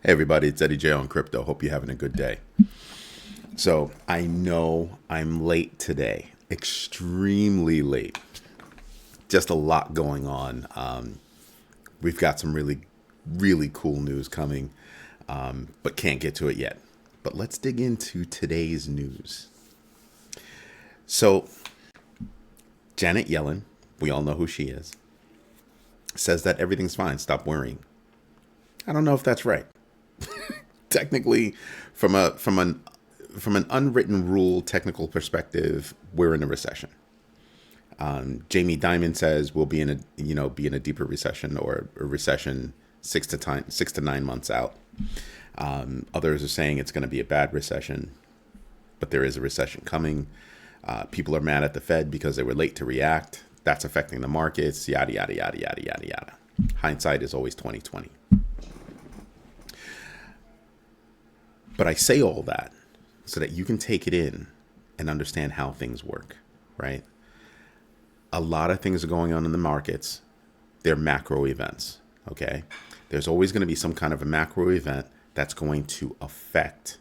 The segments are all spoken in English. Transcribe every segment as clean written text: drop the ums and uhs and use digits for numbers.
Hey everybody, it's Eddie J on Crypto. Hope you're having a good day. So I know I'm late today, extremely late. Just a lot going on. We've got some really cool news coming, but can't get to it yet. But let's dig into today's news. So Janet Yellen, we all know who she is, says that everything's fine. Stop worrying. I don't know if that's right. Technically, from an unwritten rule technical perspective, we're in a recession. Jamie Dimon says we'll be in a deeper recession, or a recession 6 to 9 months out. Others are saying it's going to be a bad recession, but there is a recession coming. People are mad at the Fed because they were late to react. That's affecting the markets. Yada yada yada yada yada yada. Hindsight is always 20/20. But I say all that so that you can take it in and understand how things work, right? A lot of things are going on in the markets. They're macro events, okay? There's always going to be some kind of a macro event that's going to affect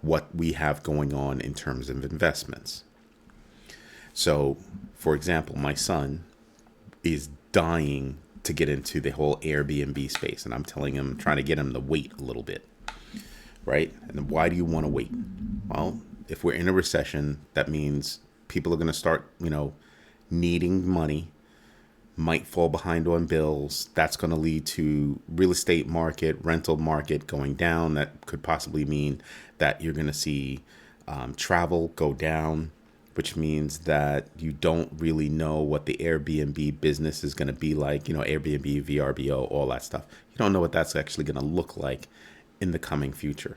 what we have going on in terms of investments. So, for example, my son is dying to get into the whole Airbnb space, and I'm trying to get him to wait a little bit. Right? And why do you want to wait? Well, if we're in a recession, that means people are going to start, needing money, might fall behind on bills. That's going to lead to real estate market, rental market going down. That could possibly mean that you're going to see travel go down, which means that you don't really know what the Airbnb business is going to be like. Airbnb, VRBO, all that stuff. You don't know what that's actually going to look like in the coming future,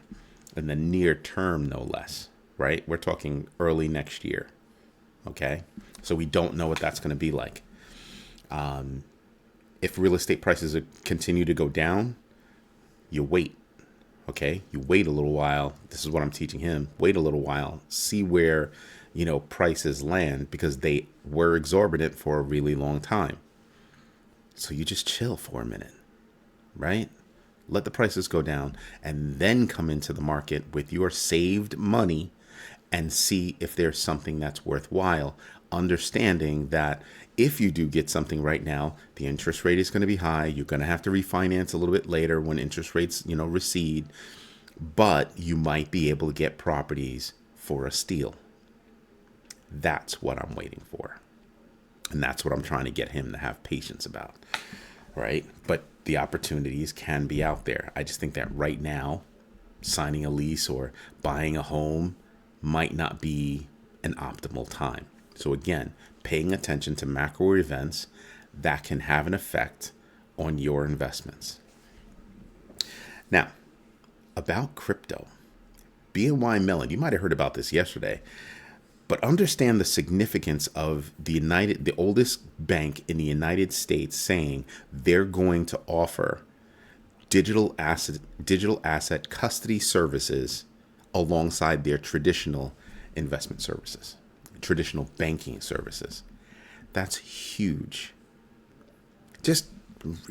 in the near term, no less, right? We're talking early next year, okay? So we don't know what that's going to be like. If real estate prices continue to go down, you wait, okay? You wait a little while. This is what I'm teaching him. Wait a little while, see where, prices land, because they were exorbitant for a really long time. So you just chill for a minute, right? Let the prices go down and then come into the market with your saved money and see if there's something that's worthwhile. Understanding that if you do get something right now, the interest rate is going to be high. You're going to have to refinance a little bit later when interest rates, recede. But you might be able to get properties for a steal. That's what I'm waiting for. And that's what I'm trying to get him to have patience about. Right? But the opportunities can be out there. I just think that right now, signing a lease or buying a home might not be an optimal time. So again, paying attention to macro events that can have an effect on your investments. Now, about crypto, BNY Mellon, you might have heard about this yesterday, but understand the significance of the oldest bank in the United States saying they're going to offer digital asset custody services alongside their traditional investment services, traditional banking services. That's huge. Just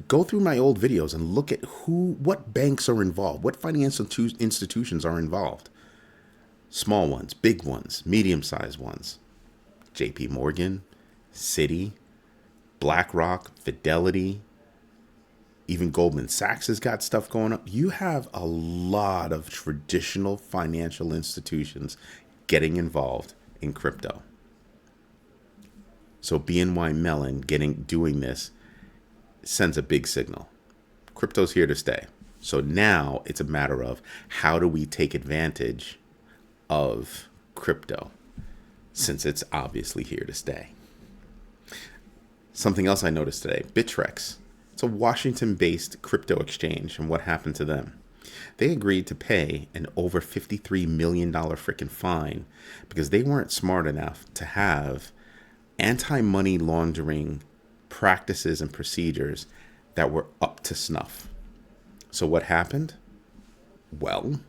go through my old videos and look at what banks are involved, what financial institutions are involved. Small ones, big ones, medium-sized ones. JPMorgan, Citi, BlackRock, Fidelity, even Goldman Sachs has got stuff going on. You have a lot of traditional financial institutions getting involved in crypto. So BNY Mellon doing this sends a big signal. Crypto's here to stay. So now it's a matter of how do we take advantage of crypto, since it's obviously here to stay. Something else I noticed today, Bittrex. It's a Washington-based crypto exchange, and what happened to them? They agreed to pay an over $53 million freaking fine because they weren't smart enough to have anti-money laundering practices and procedures that were up to snuff. So what happened? Well,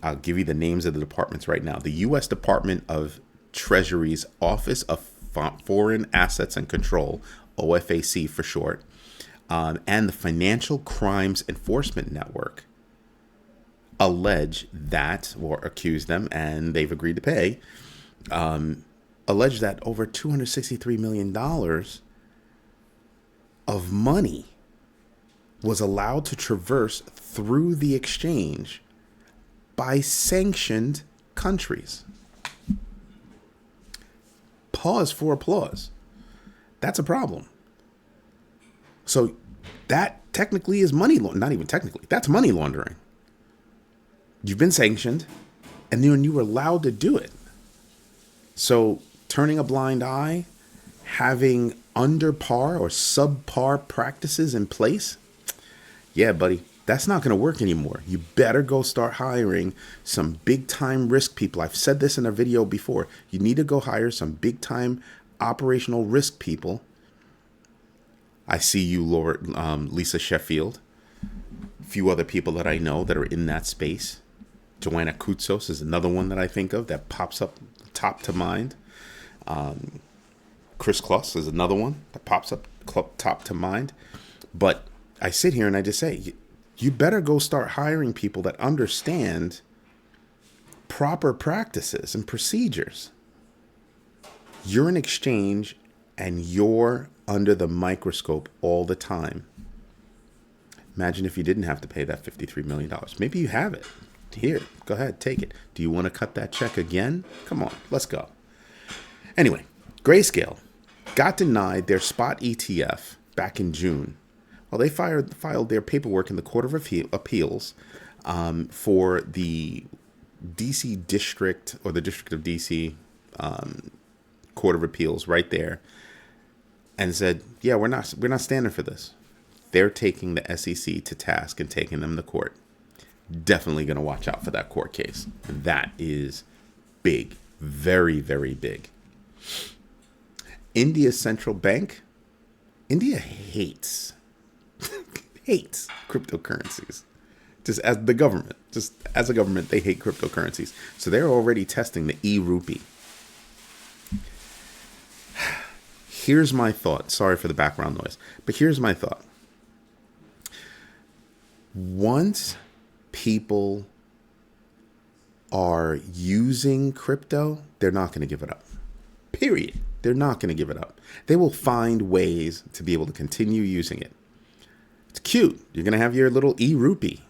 I'll give you the names of the departments right now. The U.S. Department of Treasury's Office of Foreign Assets and Control, OFAC for short, and the Financial Crimes Enforcement Network allege that, or accuse them, and they've agreed to pay, allege that over $263 million of money was allowed to traverse through the exchange by sanctioned countries. Pause for applause. That's a problem. So that technically is money laundering. Not even technically. That's money laundering. You've been sanctioned, and then you were allowed to do it. So turning a blind eye, having under par or subpar practices in place, yeah, buddy, that's not going to work anymore. You better go start hiring some big time risk people. I've said this in a video before. You need to go hire some big time operational risk people. I see you, Lisa Sheffield, a few other people that I know that are in that space. Joanna Koutsos is another one that I think of that pops up top to mind. Chris Kloss is another one that pops up top to mind. But I sit here and I just say, you better go start hiring people that understand proper practices and procedures. You're an exchange and you're under the microscope all the time. Imagine if you didn't have to pay that $53 million. Maybe you have it. Here, go ahead, take it. Do you want to cut that check again? Come on, let's go. Anyway, Grayscale got denied their spot ETF back in June. Well, they filed their paperwork in the Court of Appeals for the DC District, or the District of DC Court of Appeals right there, and said, yeah, we're not standing for this. They're taking the SEC to task and taking them to court. Definitely going to watch out for that court case. That is big. Very, very big. India's central bank. India hates cryptocurrencies. Just as a government, they hate cryptocurrencies. So they're already testing the e-Rupee. Here's my thought. Sorry for the background noise, but here's my thought. Once people are using crypto, they're not going to give it up. Period. They're not going to give it up. They will find ways to be able to continue using it. It's cute. You're going to have your little e-Rupee.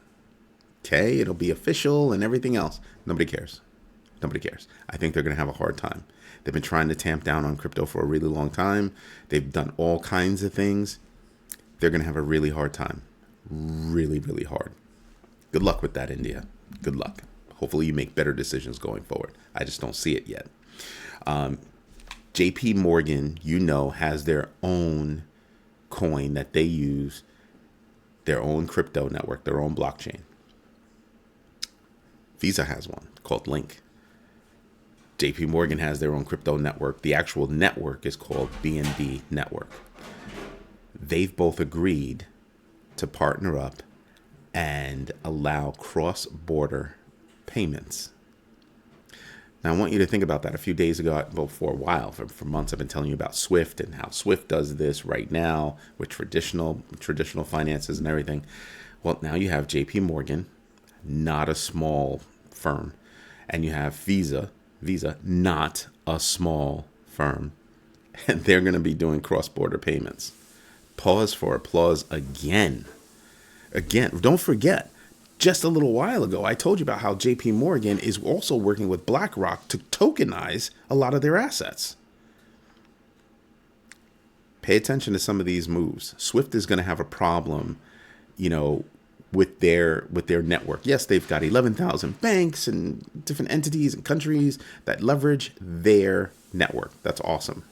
Okay, it'll be official and everything else. Nobody cares. Nobody cares. I think they're going to have a hard time. They've been trying to tamp down on crypto for a really long time. They've done all kinds of things. They're going to have a really hard time. Really, really hard. Good luck with that, India. Good luck. Hopefully you make better decisions going forward. I just don't see it yet. JPMorgan, has their own coin that they use, their own crypto network, their own blockchain. Visa has one called Link. JPMorgan has their own crypto network. The actual network is called BNB Network. They've both agreed to partner up and allow cross-border payments. Now, I want you to think about that. A few days ago, well, for a while, for months, I've been telling you about Swift and how Swift does this right now with traditional finances and everything. Well, now you have JPMorgan, not a small firm, and you have Visa, not a small firm, and they're going to be doing cross-border payments. Pause for applause again. Don't forget, just a little while ago, I told you about how JPMorgan is also working with BlackRock to tokenize a lot of their assets. Pay attention to some of these moves. Swift is going to have a problem, with their network. Yes, they've got 11,000 banks and different entities and countries that leverage their network. That's awesome.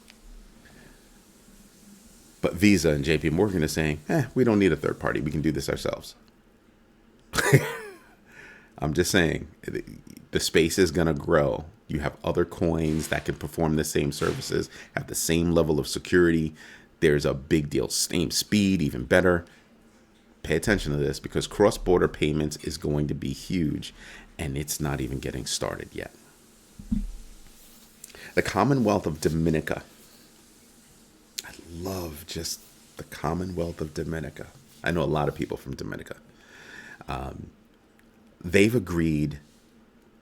But Visa and JPMorgan are saying, we don't need a third party. We can do this ourselves. I'm just saying, the space is going to grow. You have other coins that can perform the same services, have the same level of security. There's a big deal. Same speed, even better. Pay attention to this, because cross-border payments is going to be huge, and it's not even getting started yet. The Commonwealth of Dominica. I love just the Commonwealth of Dominica. I know a lot of people from Dominica. They've agreed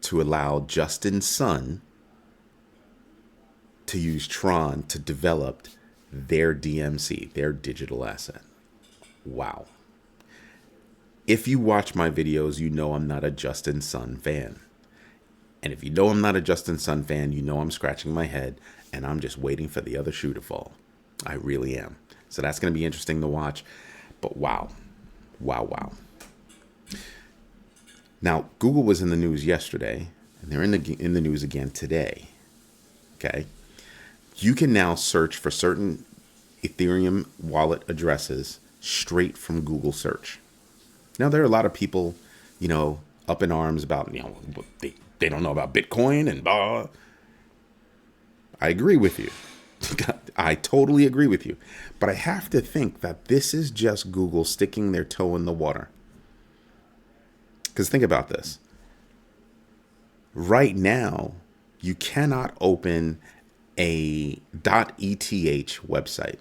to allow Justin Sun to use TRON to develop their DMC, their digital asset. Wow. If you watch my videos, you know I'm not a Justin Sun fan. And if you know I'm not a Justin Sun fan, you know I'm scratching my head and I'm just waiting for the other shoe to fall. I really am. So that's going to be interesting to watch. But wow. Wow. Now, Google was in the news yesterday, and they're in the news again today. Okay? You can now search for certain Ethereum wallet addresses straight from Google search. Now, there are a lot of people, up in arms about, they don't know about Bitcoin and blah. I agree with you. I totally agree with you. But I have to think that this is just Google sticking their toe in the water. Because think about this. Right now, you cannot open a .eth website.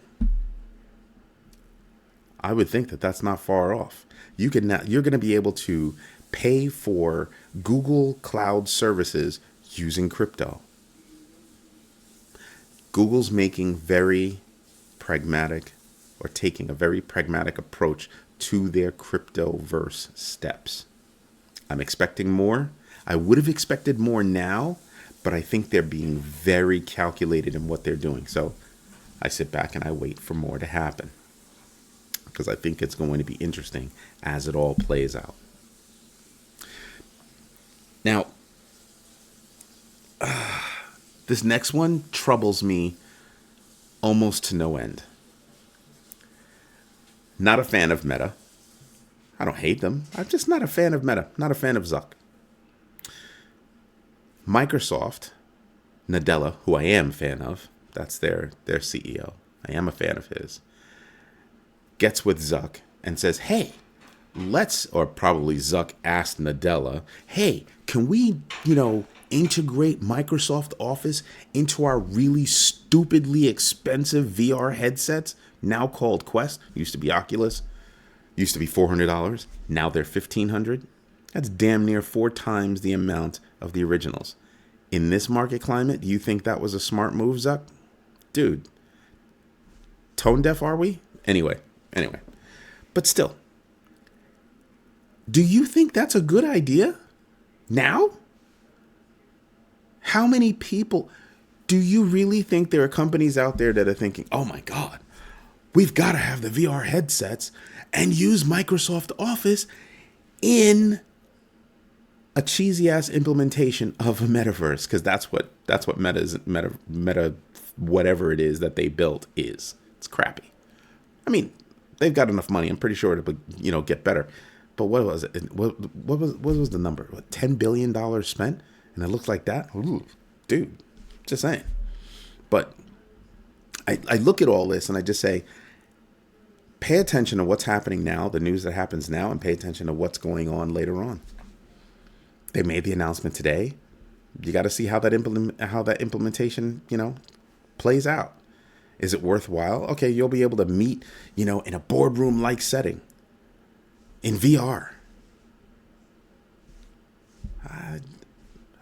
I would think that that's not far off. You're going to be able to pay for Google Cloud services using crypto. Google's making very pragmatic, or taking a very pragmatic approach to their cryptoverse steps. I'm expecting more. I would have expected more now, but I think they're being very calculated in what they're doing. So I sit back and I wait for more to happen, because I think it's going to be interesting as it all plays out. Now, this next one troubles me almost to no end. Not a fan of Meta. I don't hate them. I'm just not a fan of Meta. Not a fan of Zuck. Microsoft, Nadella, who I am a fan of, that's their CEO. I am a fan of his. Gets with Zuck and says, hey, or probably Zuck asked Nadella, hey, can we, integrate Microsoft Office into our really stupidly expensive VR headsets, now called Quest? Used to be Oculus. Used to be $400. Now they're $1,500. That's damn near 4 times the amount of the originals. In this market climate, do you think that was a smart move, Zuck? Dude, tone deaf are we? Anyway. But still, do you think that's a good idea? Now? How many people, do you really think there are companies out there that are thinking, oh my God, we've got to have the VR headsets and use Microsoft Office in a cheesy ass implementation of a metaverse? Because that's what meta whatever it is that they built is. It's crappy. I mean, they've got enough money. I'm pretty sure to get better. But what was it? What was the number? What, $10 billion spent? And it looks like that? Ooh, dude, just saying. But I look at all this and I just say, pay attention to what's happening now, the news that happens now, and pay attention to what's going on later on. They made the announcement today. You got to see how that implementation, plays out. Is it worthwhile? Okay, you'll be able to meet, in a boardroom-like setting in VR.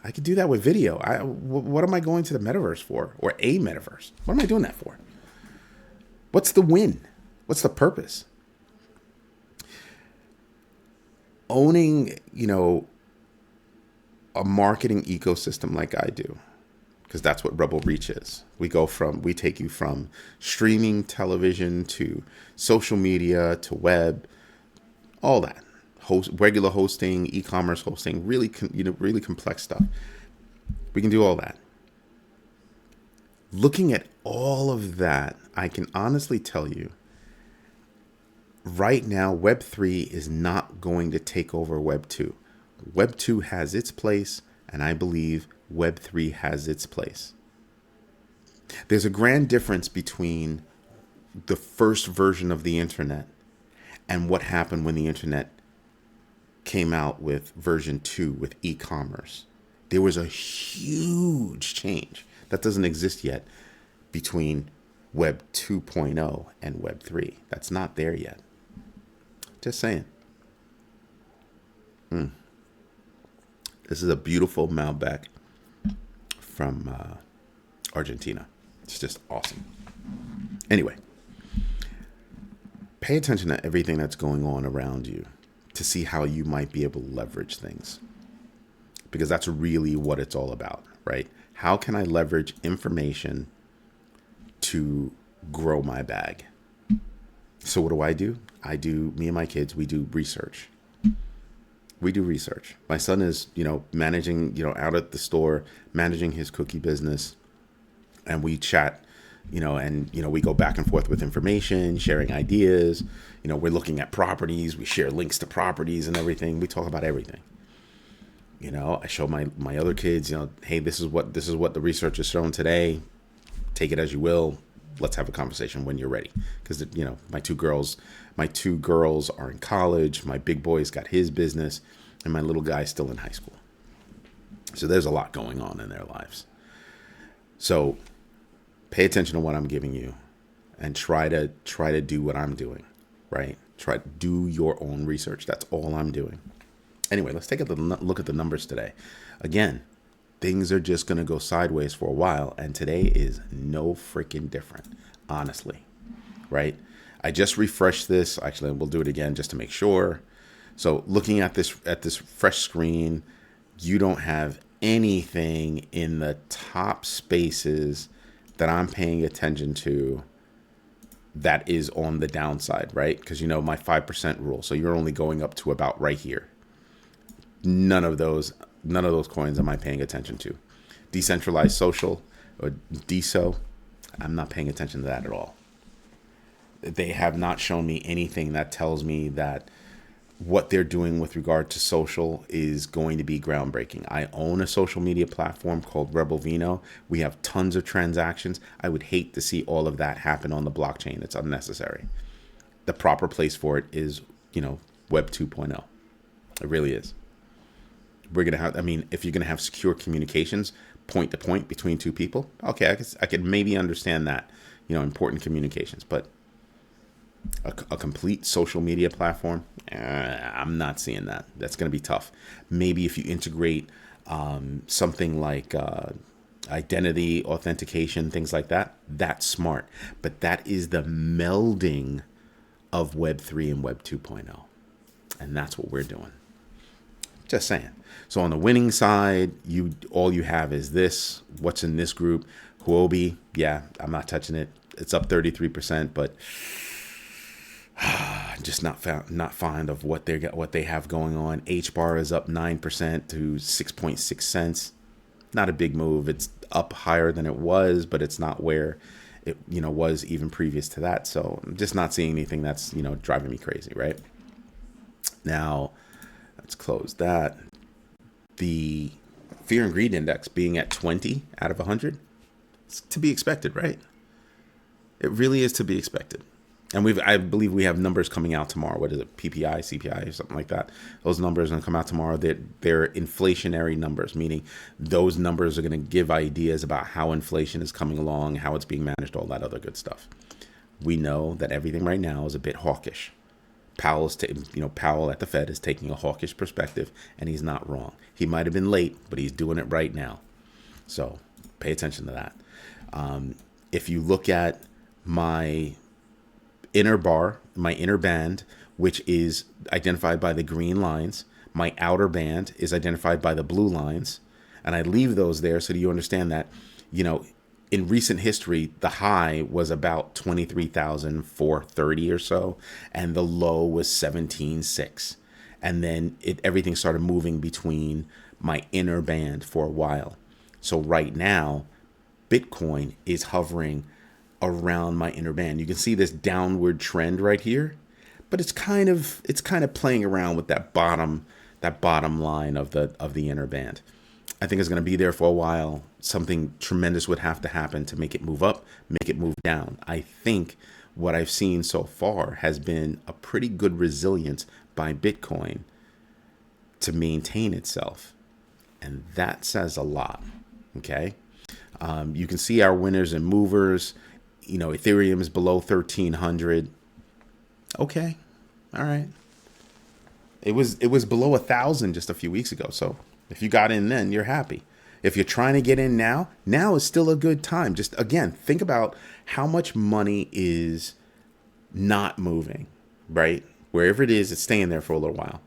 I could do that with video. What am I going to the metaverse for? Or a metaverse? What am I doing that for? What's the win? What's the purpose? Owning, a marketing ecosystem like I do, because that's what Rebel Reach is. We take you from streaming television to social media to web, all that. Regular hosting, e-commerce hosting, really complex stuff. We can do all that. Looking at all of that, I can honestly tell you, right now, Web3 is not going to take over Web2. Web2 has its place, and I believe Web3 has its place. There's a grand difference between the first version of the internet and what happened when the internet came out with version 2 with e-commerce. There was a huge change that doesn't exist yet between Web 2.0 and Web 3. That's not there yet. Just saying. This is a beautiful Malbec from Argentina. It's just awesome. Anyway, pay attention to everything that's going on around you to see how you might be able to leverage things. Because that's really what it's all about, right? How can I leverage information to grow my bag? So what do? Me and my kids, we do research. My son is, managing, out at the store, managing his cookie business. And we chat, and, we go back and forth with information, sharing ideas. We're looking at properties. We share links to properties and everything. We talk about everything. I show my other kids, hey, this is what the research is showing today. Take it as you will. Let's have a conversation when you're ready. Because, my two girls are in college. My big boy's got his business, and my little guy's still in high school. So there's a lot going on in their lives. So pay attention to what I'm giving you, and try to do what I'm doing, right? Try to do your own research. That's all I'm doing. Anyway, let's take a look at the numbers today. Again, things are just going to go sideways for a while, and today is no freaking different, honestly, right? I just refreshed this. Actually, we'll do it again just to make sure. So looking at this fresh screen, you don't have anything in the top spaces that I'm paying attention to that is on the downside, right? Because my 5% rule. So you're only going up to about right here. None of those coins am I paying attention to. Decentralized social, or DeSo, I'm not paying attention to that at all. They have not shown me anything that tells me that what they're doing with regard to social is going to be groundbreaking. I own a social media platform called Rebel Vino. We have tons of transactions. I would hate to see all of that happen on the blockchain. It's unnecessary. The proper place for it is, Web 2.0. It really is. We're going to have, if you're going to have secure communications point to point between two people, okay, I could maybe understand that, important communications, but a complete social media platform, I'm not seeing that. That's going to be tough. Maybe if you integrate something like identity authentication, things like that, that's smart. But that is the melding of Web 3 and Web 2.0. And that's what we're doing. Just saying. So on the winning side, all you have is this. What's in this group? Huobi, yeah, I'm not touching it. It's up 33%, but just not fond of what they have going on. HBAR is up 9% to 6.6 cents. Not a big move. It's up higher than it was, but it's not where it was even previous to that. So I'm just not seeing anything that's driving me crazy, right? Now, let's close that. The fear and greed index being at 20 out of 100, it's to be expected, right? It really is to be expected. And I believe we have numbers coming out tomorrow. What is it? PPI, CPI, or something like that. Those numbers are going to come out tomorrow. They're inflationary numbers, meaning those numbers are going to give ideas about how inflation is coming along, how it's being managed, all that other good stuff. We know that everything right now is a bit hawkish. Powell at the Fed is taking a hawkish perspective, and he's not wrong. He might have been late, but he's doing it right now. So pay attention to that. If you look at my inner bar, my inner band, which is identified by the green lines, my outer band is identified by the blue lines, and I leave those there so that you understand that, in recent history, the high was about 23,430 or so, and the low was 17.6. And then everything started moving between my inner band for a while. So right now, Bitcoin is hovering around my inner band. You can see this downward trend right here, but it's kind of playing around with that bottom line of the inner band. I think it's going to be there for a while. Something tremendous would have to happen to make it move up, make it move down. I think what I've seen so far has been a pretty good resilience by Bitcoin to maintain itself. And that says a lot. Okay. You can see our winners and movers. Ethereum is below 1,300. Okay. All right. It was below 1,000 just a few weeks ago. So if you got in then, you're happy. If you're trying to get in now is still a good time. Just again, think about how much money is not moving, right? Wherever it is, it's staying there for a little while.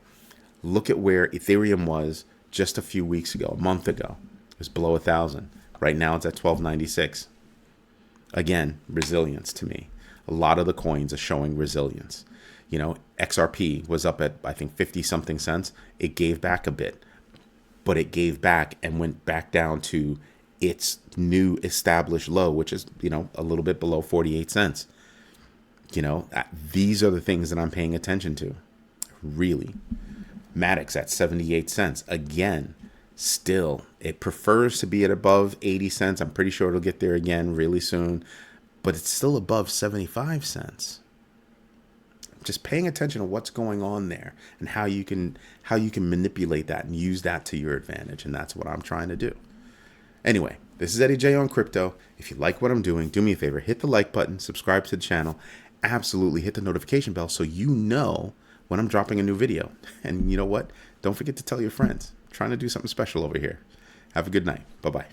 Look at where Ethereum was just a few weeks ago, a month ago. It was below 1,000. Right now it's at 1,296. Again, resilience to me. A lot of the coins are showing resilience. XRP was up at, I think, 50 something cents. It gave back a bit, but it gave back and went back down to its new established low, which is, a little bit below 48 cents. These are the things that I'm paying attention to. Really. Mattix at 78 cents. Again, still, it prefers to be at above 80 cents. I'm pretty sure it'll get there again really soon, but it's still above 75 cents. Just paying attention to what's going on there and how you can manipulate that and use that to your advantage. And that's what I'm trying to do. Anyway, this is Eddie J on crypto. If you like what I'm doing, do me a favor, hit the like button, subscribe to the channel, absolutely hit the notification bell so you know when I'm dropping a new video. And you know what? Don't forget to tell your friends. I'm trying to do something special over here. Have a good night. Bye-bye.